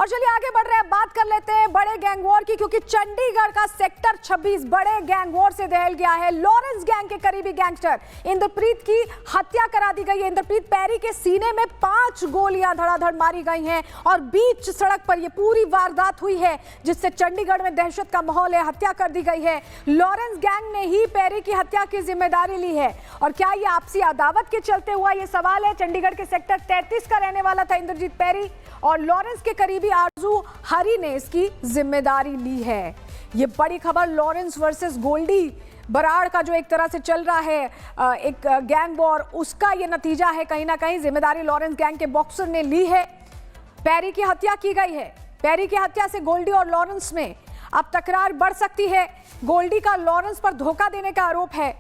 और चलिए आगे बढ़ रहे हैं, बात कर लेते हैं बड़े गैंग वॉर की, क्योंकि चंडीगढ़ का सेक्टर 26 बड़े गैंग वॉर से दहल गया है। लॉरेंस गैंग के करीबी गैंगस्टर इंद्रप्रीत की हत्या करा दी गई है। इंद्रप्रीत पैरी के सीने में 5 गोलियां धड़ाधड़ मारी गई हैं और बीच सड़क पर यह पूरी वारदात हुई है, जिससे चंडीगढ़ में दहशत का माहौल है। हत्या कर दी गई है। लॉरेंस गैंग ने ही पैरी की हत्या की जिम्मेदारी ली है। और क्या यह आपसी अदावत के चलते हुआ, यह सवाल है। चंडीगढ़ के सेक्टर 33 का रहने वाला था इंद्रजीत पैरी और लॉरेंस के करीबी आरजू हरी ने इसकी जिम्मेदारी ली है। ये बड़ी खबर लॉरेंस वर्सेस गोल्डी बराड़ का जो एक तरह से चल रहा है एक गैंग वॉर, उसका ये नतीजा है। कहीं ना कहीं जिम्मेदारी लॉरेंस गैंग के बॉक्सर ने ली है। पैरी की हत्या की गई है। पैरी की हत्या से गोल्डी और लॉरेंस में अब तकरार बढ़ सकती है। गोल्डी का लॉरेंस पर धोखा देने का आरोप है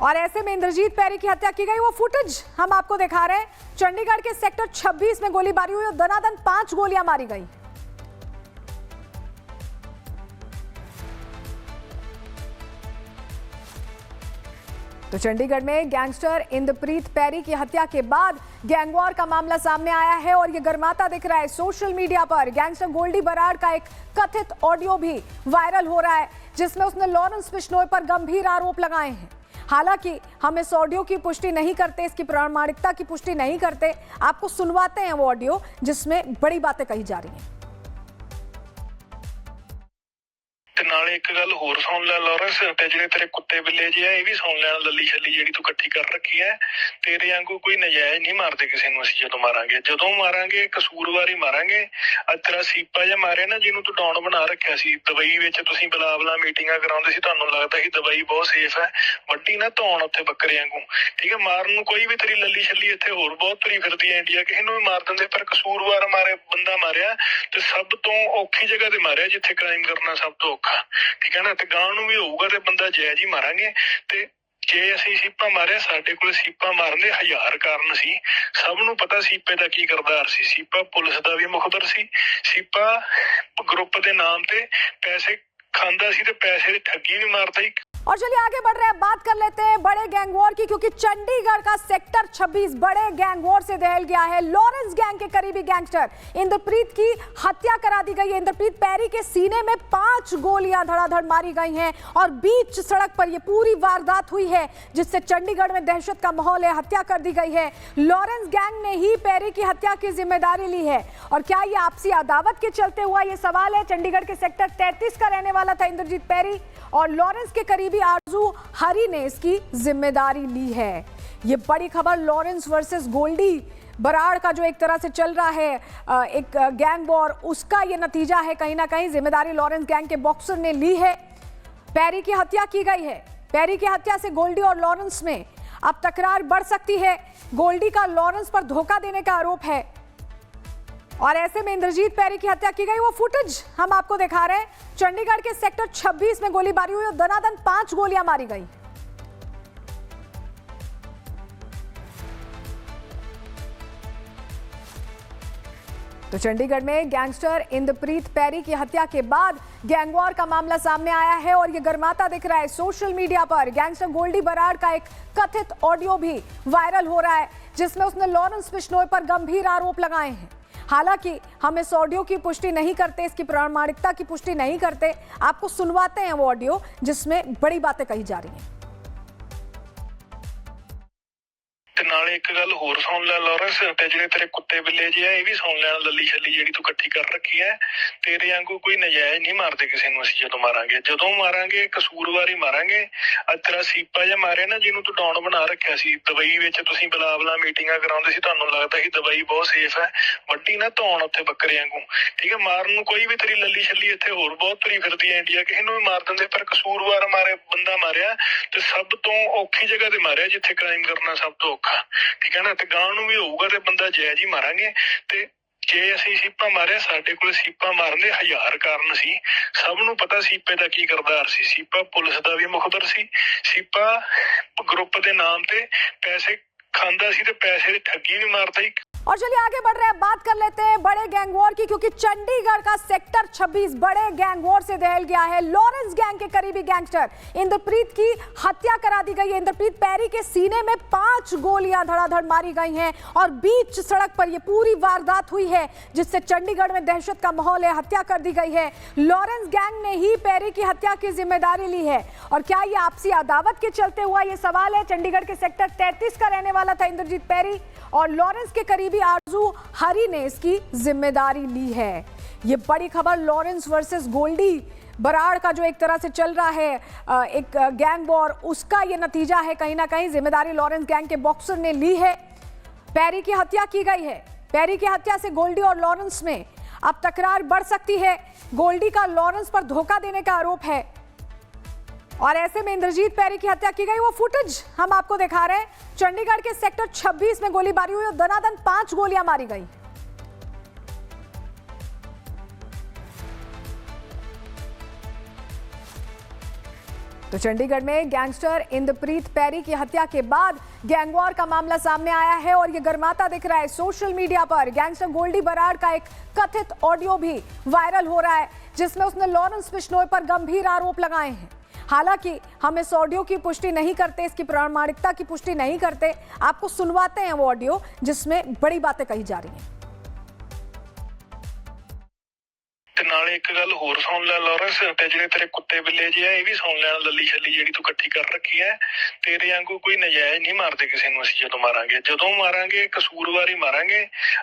और ऐसे में इंद्रजीत पैरी की हत्या की गई। वो फुटेज हम आपको दिखा रहे हैं। चंडीगढ़ के सेक्टर 26 में गोलीबारी हुई और दनादन 5 गोलियां मारी गई। तो चंडीगढ़ में गैंगस्टर इंद्रप्रीत पैरी की हत्या के बाद गैंगवॉर का मामला सामने आया है और ये गर्माता दिख रहा है सोशल मीडिया पर। गैंगस्टर गोल्डी बराड़ का एक कथित ऑडियो भी वायरल हो रहा है, जिसमें उसने लॉरेंस बिश्नोई पर गंभीर आरोप लगाए हैं। हालांकि हम इस ऑडियो की पुष्टि नहीं करते, इसकी प्रामाणिकता की पुष्टि नहीं करते। आपको सुनवाते हैं वो ऑडियो जिसमें बड़ी बातें कही जा रही हैं। नाले एक गल होर सुन लै लॉरेंस, ते जेडे तेरे कुत्ते बिल्ले जे है ये भी सुन लैन। लली छली जेडी तू इकट्ठी कर रखी है, तेरे वांगू कोई नजायज नहीं मारते किसी नूं। असीं जदों मारांगे कसूरवारी मारांगे। अज तेरा सीपा जिहा मारे ना, जिन्हों तू डॉन बना रखिया सी। दुबई विच तुसीं बला मीटिंगां कराउंदे सी, तुहानूं लगदा सी दुबई बहुत सेफ है। वड्डी ना धौण उत्थे बकरे वांगू, ठीक है। मारन नूं कोई भी तेरी लली छली इत्थे होर बहुत तुरी फिरदी है। इंडिया किसी नूं भी मार दिंदे, पर कसूरवार मारे बंदा मारिया ते सब तो औखी जगह ते मारिया जिथे क्राइम करना सब तो औखा, ठीक है ना। ते गां नूं भी होऊगा ते बंदा जायज ही मारांगे। ते जे असीं सीपा मारिया, साडे कोल सीपा मारन दे 1000 कारण सी। सब नूं पता सीपे दा की करदार सी। सीपा पुलिस दा भी मुखबर सी। सीपा ग्रुप दे नाम ते पैसे खांदा सी ते पैसे दी ठगी भी मारदा ही। और चलिए आगे बढ़ रहे हैं, बात कर लेते हैं बड़े गैंग वॉर की, क्योंकि चंडीगढ़ का सेक्टर 26 बड़े गैंग वॉर से दहल गया है। लॉरेंस गैंग के करीबी गैंगस्टर इंद्रप्रीत की हत्या करा दी गई है। इंद्रप्रीत पैरी के सीने में 5 गोलियां धड़ाधड़ मारी गई हैं और बीच सड़क पर यह पूरी वारदात हुई है, जिससे चंडीगढ़ में दहशत का माहौल है। हत्या कर दी गई है। लॉरेंस गैंग ने ही पैरी की हत्या की जिम्मेदारी ली है। और क्या यह आपसी अदावत के चलते हुआ, यह सवाल है। चंडीगढ़ के सेक्टर 33 का रहने वाला था इंद्रजीत पैरी और लॉरेंस के करीबी आरजू हरी ने इसकी जिम्मेदारी ली है। ये बड़ी खबर लॉरेंस वर्सेस गोल्डी बराड़ का जो एक तरह से चल रहा है एक गैंग वॉर, उसका ये नतीजा है। कहीं ना कहीं जिम्मेदारी लॉरेंस गैंग के बॉक्सर ने ली है। पैरी की हत्या की गई है। पैरी की हत्या से गोल्डी और लॉरेंस में अब तकरार बढ़ सकती है। गोल्डी का लॉरेंस पर धोखा देने का आरोप है और ऐसे में इंद्रजीत पैरी की हत्या की गई। वो फुटेज हम आपको दिखा रहे हैं। चंडीगढ़ के सेक्टर 26 में गोलीबारी हुई और दनादन 5 गोलियां मारी गई। तो चंडीगढ़ में गैंगस्टर इंद्रप्रीत पैरी की हत्या के बाद गैंगवॉर का मामला सामने आया है और ये गर्माता दिख रहा है सोशल मीडिया पर। गैंगस्टर गोल्डी बराड़ का एक कथित ऑडियो भी वायरल हो रहा है, जिसमें उसने लॉरेंस बिश्नोई पर गंभीर आरोप लगाए हैं। हालांकि हम इस ऑडियो की पुष्टि नहीं करते, इसकी प्रामाणिकता की पुष्टि नहीं करते। आपको सुनवाते हैं वो ऑडियो जिसमें बड़ी बातें कही जा रही हैं। नाले एक गल होर सुन लै लॉरेंस, ते जेडे तेरे कुत्ते बिल्ले जे है ये भी सुन लैन। लली छली जेडी तू इकट्ठी कर रखी है, तेरे वांगू कोई नजायज नहीं मारते किसी नूं। असीं जदों मारांगे कसूरवारी मारांगे। अज तेरा सीपा जिहा मारे ना, जिन्हों तू डॉन बना रखिया सी। दुबई विच तुसीं बला मीटिंगां कराउंदे सी, तुहानूं लगदा सी दुबई बहुत सेफ है। वड्डी ना धौण उत्थे बकरे वांगू, ठीक है। मारन नूं कोई भी तेरी लली छली इत्थे होर बहुत तुरी फिरदी है। इंडिया किसी नूं भी मार दिंदे, पर कसूरवार मारे बंदा मारिया ते सब तो औखी जगह ते मारिया जिथे क्राइम करना सब तो औखा, ठीक है ना। ते गां नूं भी होऊगा ते बंदा जायज ही मारांगे। ते जे असीं सीपा मारिया, साडे कोल सीपा मारन दे 1000 कारण सी। सब नूं पता सीपे दा की करदार सी। सीपा पुलिस दा भी मुखबर सी। सीपा ग्रुप दे नाम ते पैसे खांदा सी ते पैसे दी ठगी भी मारदा ही। और चलिए आगे बढ़ रहे हैं, बात कर लेते हैं बड़े गैंग वॉर की, क्योंकि चंडीगढ़ का सेक्टर 26 बड़े गैंग वॉर से दहल गया है। लॉरेंस गैंग के करीबी गैंगस्टर इंद्रप्रीत की हत्या करा दी गई है। इंद्रप्रीत पैरी के सीने में 5 गोलियां धड़ाधड़ मारी गई हैं और बीच सड़क पर यह पूरी वारदात हुई है, जिससे चंडीगढ़ में दहशत का माहौल है। हत्या कर दी गई है। लॉरेंस गैंग ने ही पैरी की हत्या की जिम्मेदारी ली है। और क्या यह आपसी अदावत के चलते हुआ, यह सवाल है। चंडीगढ़ के सेक्टर 33 का रहने वाला था इंद्रजीत पैरी और लॉरेंस के करीबी आरजू हरी ने इसकी जिम्मेदारी ली है। ये बड़ी खबर लॉरेंस वर्सेस गोल्डी बराड़ का जो एक तरह से चल रहा है एक गैंग वॉर, उसका ये नतीजा है। कहीं ना कहीं जिम्मेदारी लॉरेंस गैंग के बॉक्सर ने ली है। पैरी की हत्या की गई है। पैरी की हत्या से गोल्डी और लॉरेंस में अब तकरार बढ़ सकती है। गोल्डी का लॉरेंस पर धोखा देने का आरोप है और ऐसे में इंद्रजीत पैरी की हत्या की गई। वो फुटेज हम आपको दिखा रहे हैं। चंडीगढ़ के सेक्टर 26 में गोलीबारी हुई और दनादन 5 गोलियां मारी गई। तो चंडीगढ़ में गैंगस्टर इंद्रप्रीत पैरी की हत्या के बाद गैंगवॉर का मामला सामने आया है और ये गर्माता दिख रहा है सोशल मीडिया पर। गैंगस्टर गोल्डी बराड़ का एक कथित ऑडियो भी वायरल हो रहा है, जिसमें उसने लॉरेंस बिश्नोई पर गंभीर आरोप लगाए हैं। हालांकि हम इस ऑडियो की पुष्टि नहीं करते, इसकी प्रामाणिकता की पुष्टि नहीं करते। आपको सुनवाते हैं वो ऑडियो जिसमें बड़ी बातें कही जा रही हैं। नाले एक गल होर सुन ले लॉरेंस, ते ਜਿਹੜੇ तेरे कुत्ते बिल्ले जे ਇਹ ਵੀ ਸੁਣ ਲੈਣ। ਲੱਲੀ ਛੱਲੀ ਜਿਹੜੀ ਤੂੰ ਇਕੱਠੀ ਕਰ ਰੱਖੀ ਹੈ, ਤੇਰੇ ਵਾਂਗੂ ਕੋਈ ਨਜਾਇਜ਼ ਨਹੀਂ ਮਾਰਦੇ ਕਿਸੇ ਨੂੰ। ਅਸੀਂ ਜਦੋਂ ਮਾਰਾਂਗੇ ਕਸੂਰਵਾਰੀ ਮਾਰਾਂਗੇ।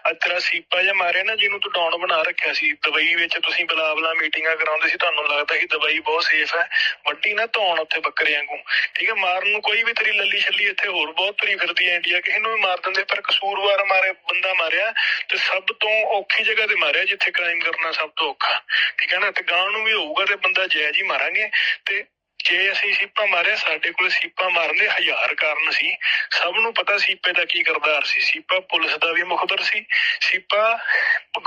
ਅੱਜ ਤੇਰਾ ਸੀਪਾ ਜਿਹਾ ਮਾਰਿਆ ਨਾ, ਜਿਹਨੂੰ ਤੂੰ ਡਾਊਨ ਬਣਾ ਰੱਖਿਆ ਸੀ। ਦੁਬਈ ਵਿੱਚ ਤੁਸੀਂ ਬਲਾ ਮੀਟਿੰਗਾਂ ਕਰਾਉਂਦੇ ਸੀ, ਤੁਹਾਨੂੰ ਲੱਗਦਾ ਸੀ ਦੁਬਈ ਬਹੁਤ ਸੇਫ ਹੈ। ਵੱਡੀ ਨਾ ਧੌਣ ਉੱਥੇ ਬੱਕਰੇ ਵਾਂਗੂ, ਠੀਕ ਹੈ। ਮਾਰਨ ਨੂੰ ਕੋਈ ਵੀ ਤੇਰੀ ਲੱਲੀ ਛੱਲੀ ਇੱਥੇ ਹੋਰ ਬਹੁਤ ਤੁਰੀ ਫਿਰਦੀ ਹੈ ਇੰਡੀਆ, ਕਿਸੇ ਨੂੰ ਵੀ ਮਾਰ ਦਿੰਦੇ। ਪਰ ਕਸੂਰਵਾਰ ਬੰਦਾ ਮਾਰਿਆ ਤੇ ਸਭ ਤੋਂ ਔਖੀ ਜਗ੍ਹਾ ਤੇ ਮਾਰਿਆ, ਜਿੱਥੇ ਕ੍ਰਾਈਮ ਕਰਨਾ ਸਭ ਤੋਂ ਔਖਾ, ਠੀਕ ਹੈ ਨਾ। ਤੇ ਗਾਂ ਨੂੰ ਵੀ ਹੋਊਗਾ ਤੇ ਬੰਦਾ ਜਾਇਜ਼ ਹੀ ਮਾਰਾਂਗੇ। ਤੇ ਜੇ ਅਸੀਂ ਸੀਪਾ ਮਾਰਿਆ, ਸਾਡੇ ਕੋਲ ਸੀਪਾ ਮਾਰਨ ਦੇ 1000 ਕਾਰਨ ਸੀ। ਸਭ ਨੂੰ ਪਤਾ ਸੀਪੇ ਦਾ ਕੀ ਕਰਦਾਰ ਸੀ। ਸੀਪਾ ਪੁਲਿਸ ਦਾ ਵੀ ਮੁਖਬਰ ਸੀ। ਸੀਪਾ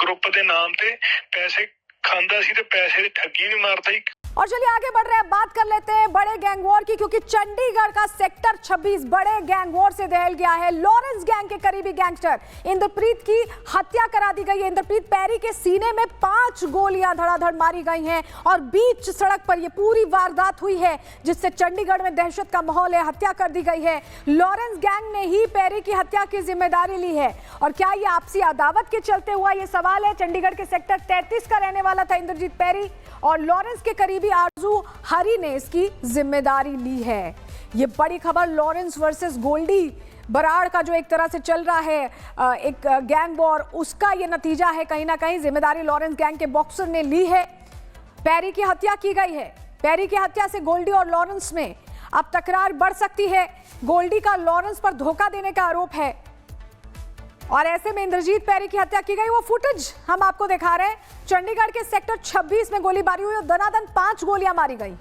ਗਰੁੱਪ ਦੇ ਨਾਮ ਤੇ ਪੈਸੇ ਖਾਂਦਾ ਸੀ ਤੇ ਪੈਸੇ ਦੀ ਠੱਗੀ भी मारता ही। और चलिए आगे बढ़ रहे हैं, बात कर लेते हैं बड़े गैंग वॉर की, क्योंकि चंडीगढ़ का सेक्टर 26 बड़े गैंग वॉर से दहल गया है। लॉरेंस गैंग के करीबी गैंगस्टर इंद्रप्रीत की हत्या करा दी गई है। इंद्रप्रीत पैरी के सीने में 5 गोलियां धड़ाधड़ मारी गई हैं और बीच सड़क पर यह पूरी वारदात हुई है, जिससे चंडीगढ़ में दहशत का माहौल है। हत्या कर दी गई है। लॉरेंस गैंग ने ही पैरी की हत्या की जिम्मेदारी ली है। और क्या यह आपसी अदावत के चलते हुआ, यह सवाल है। चंडीगढ़ के सेक्टर 33 का रहने वाला था इंद्रजीत पैरी और लॉरेंस के करीबी आरजू हरी ने इसकी जिम्मेदारी ली है। ये बड़ी खबर लॉरेंस वर्सेस गोल्डी बराड़ का जो एक तरह से चल रहा है एक गैंग वॉर, उसका ये नतीजा है। कहीं ना कहीं जिम्मेदारी लॉरेंस गैंग के बॉक्सर ने ली है। पैरी की हत्या की गई है। पैरी की हत्या से गोल्डी और लॉरेंस में अब तकरार बढ़ सकती है। गोल्डी का लॉरेंस पर धोखा देने का आरोप है और ऐसे में इंद्रजीत पैरी की हत्या की गई। वो फुटेज हम आपको दिखा रहे हैं। चंडीगढ़ के सेक्टर 26 में गोलीबारी हुई और दनादन 5 गोलियां मारी गई।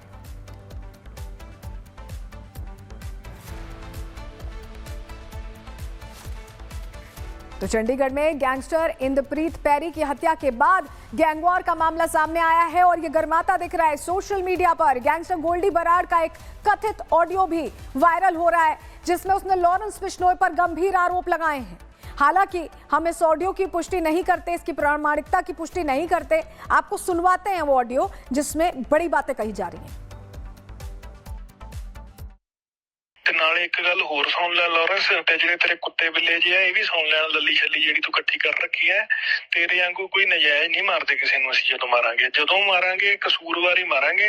तो चंडीगढ़ में गैंगस्टर इंद्रप्रीत पैरी की हत्या के बाद गैंगवॉर का मामला सामने आया है और ये गर्माता दिख रहा है सोशल मीडिया पर। गैंगस्टर गोल्डी बराड़ का एक कथित ऑडियो भी वायरल हो रहा है, जिसमें उसने लॉरेंस बिश्नोई पर गंभीर आरोप लगाए हैं। हालांकि हम इस ऑडियो की पुष्टि नहीं करते, इसकी प्रामाणिकता की पुष्टि नहीं करते। आपको सुनवाते हैं वो ऑडियो जिसमें बड़ी बातें कही जा रही हैं। नाले एक गल होर सुन ले लॉरेंस, ते ਜਿਹੜੇ तेरे कुत्ते बिल्ले जे ਇਹ ਵੀ ਸੁਣ ਲੈਣ। ਲੱਲੀ ਛੱਲੀ ਜਿਹੜੀ ਤੂੰ ਇਕੱਠੀ ਕਰ ਰੱਖੀ ਹੈ, ਤੇਰੇ ਵਾਂਗੂ ਕੋਈ ਨਜਾਇਜ਼ ਨਹੀਂ ਮਾਰਦੇ ਕਿਸੇ ਨੂੰ। ਅਸੀਂ ਜਦੋਂ ਮਾਰਾਂਗੇ ਕਸੂਰਵਾਰੀ ਮਾਰਾਂਗੇ।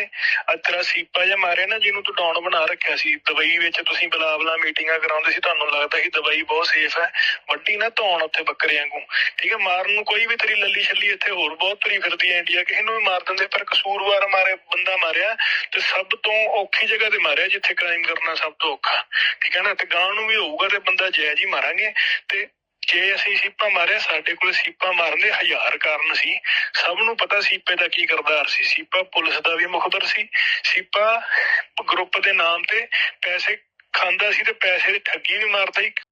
ਅੱਜ ਤੇਰਾ ਸੀਪਾ ਜਿਹਾ ਮਾਰਿਆ ਨਾ, ਜਿਹਨੂੰ ਤੂੰ ਡਾਊਨ ਬਣਾ ਰੱਖਿਆ ਸੀ। ਦੁਬਈ ਵਿੱਚ ਤੁਸੀਂ ਬਲਾ ਮੀਟਿੰਗਾਂ ਕਰਾਉਂਦੇ ਸੀ, ਤੁਹਾਨੂੰ ਲੱਗਦਾ ਸੀ ਦੁਬਈ ਬਹੁਤ ਸੇਫ ਹੈ। ਵੱਡੀ ਨਾ ਧੌਣ ਉੱਥੇ ਬੱਕਰੇ ਵਾਂਗੂ, ਠੀਕ ਹੈ। ਮਾਰਨ ਨੂੰ ਕੋਈ ਵੀ ਤੇਰੀ ਲੱਲੀ ਛੱਲੀ ਇੱਥੇ ਹੋਰ ਬਹੁਤ ਤੁਰੀ ਫਿਰਦੀ ਹੈ ਇੰਡੀਆ, ਕਿਸੇ ਨੂੰ ਵੀ ਮਾਰ ਦਿੰਦੇ। ਪਰ ਕਸੂਰਵਾਰ ਬੰਦਾ ਮਾਰਿਆ ਤੇ ਸਭ ਤੋਂ ਔਖੀ ਜਗ੍ਹਾ ਤੇ ਮਾਰਿਆ, ਜਿੱਥੇ ਕ੍ਰਾਈਮ ਕਰਨਾ ਸਭ ਤੋਂ ਔਖਾ, ਠੀਕ ਹੈ ਨਾ। ਤੇ ਗਾਂ ਨੂੰ ਵੀ ਹੋਊਗਾ ਤੇ ਬੰਦਾ ਜਾਇਜ਼ ਹੀ ਮਾਰਾਂਗੇ। ਤੇ ਜੇ ਅਸੀਂ ਸੀਪਾ ਮਾਰਿਆ, ਸਾਡੇ ਕੋਲ ਸੀਪਾ ਮਾਰਨ ਦੇ 1000 ਕਾਰਨ ਸੀ। ਸਭ ਨੂੰ ਪਤਾ ਸੀਪੇ ਦਾ ਕੀ ਕਰਦਾਰ ਸੀ। ਸੀਪਾ ਪੁਲਿਸ ਦਾ ਵੀ ਮੁਖਬਰ ਸੀ। ਸੀਪਾ ਗਰੁੱਪ ਦੇ ਨਾਮ ਤੇ ਪੈਸੇ ਖਾਂਦਾ ਸੀ ਤੇ ਪੈਸੇ ਦੀ ਠੱਗੀ ਵੀ ਮਾਰਦਾ ਸੀ।